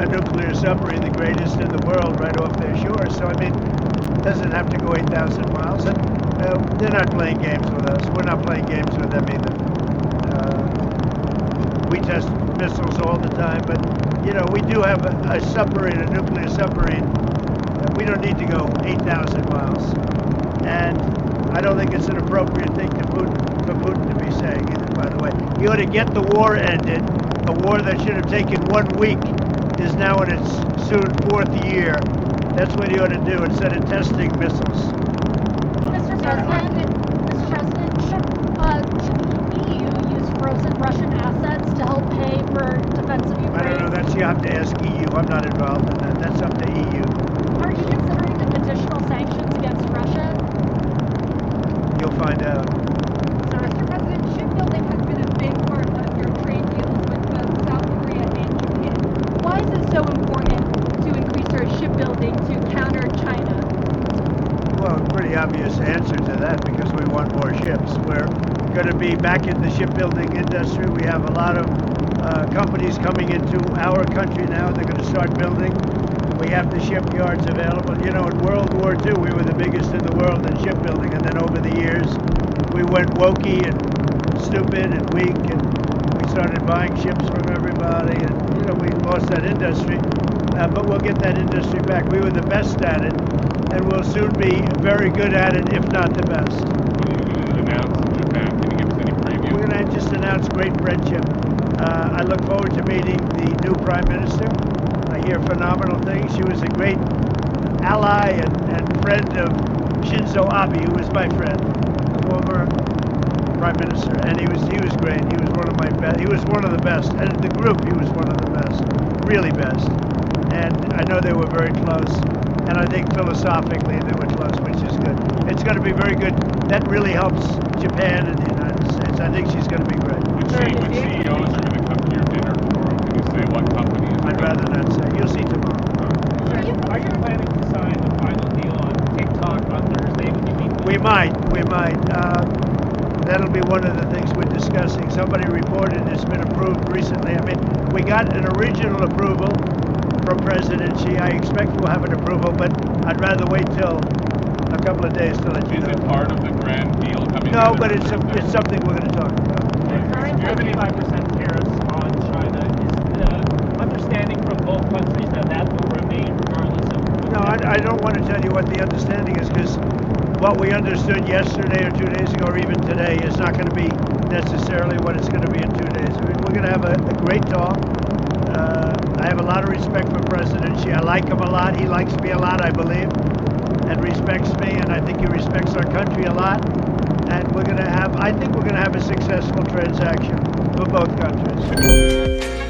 nuclear submarine, the greatest in the world, right off their shore. So, I mean, it doesn't have to go 8,000 miles. And they're not playing games with us. We're not playing games with them either. We test missiles all the time, but, you know, we do have a submarine, a nuclear submarine. We don't need to go 8,000 miles. And I don't think it's an appropriate thing for Putin to be saying either, by the way. He ought to get the war ended. A war that should have taken 1 week is now in its soon 4th year. That's what he ought to do instead of testing missiles. Mr. President, should the EU use frozen Russian assets to help pay for defense of Ukraine? I don't know. That's you have to ask EU. I'm not involved in that. That's up to EU. Are you considering additional sanctions against Russia? You'll find out. So, Mr. President, shipbuilding has been a big part of your trade deals with both South Korea and Japan. Why is it so important to increase our shipbuilding to counter China? Well, pretty obvious answer to that, because we want more ships. We're going to be back in the shipbuilding industry. We have a lot of companies coming into our country now. They're going to start building. We have the shipyards available. You know, in World War II, we were the biggest in the world in shipbuilding, and then over the years, we went wokey and stupid and weak, and we started buying ships from everybody, and, you know, we lost that industry. But we'll get that industry back. We were the best at it, and we'll soon be very good at it, if not the best. What are you going to announce in Japan? Can you give us any preview? We're going to just announce great friendship. I look forward to meeting the new Prime Minister. I hear phenomenal things. She was a great ally and friend of Shinzo Abe, who was my friend, the former Prime Minister, and he was great. He was one of my best. He was one of the best, and in the group, he was one of the best, really best. And I know they were very close, and I think philosophically they were close, which is good. It's going to be very good. That really helps Japan and the United States. I think she's going to be great. Which CEOs are going to come to your dinner tomorrow? Can you say what companies? I'd rather not say. You'll see tomorrow. Are you planning to sign the final deal on TikTok on Thursday when you meet? We might. That'll be one of the things we're discussing. Somebody reported it's been approved recently. I mean, we got an original approval from President Xi. I expect we'll have an approval, but I'd rather wait till a couple of days to let you know. Is it part of the grand deal coming? No, but it's something we're going to talk about. Current 75% tariffs on China. Is the understanding from both countries that will remain regardless of? No, I don't want to tell you what the understanding is, because what we understood yesterday or 2 days ago or even today is not going to be necessarily what it's going to be in 2 days. I mean, we're going to have a great talk. I have a lot of respect for President Xi. I like him a lot. He likes me a lot, I believe, and respects me, and I think he respects our country a lot. And I think we're going to have a successful transaction for both countries.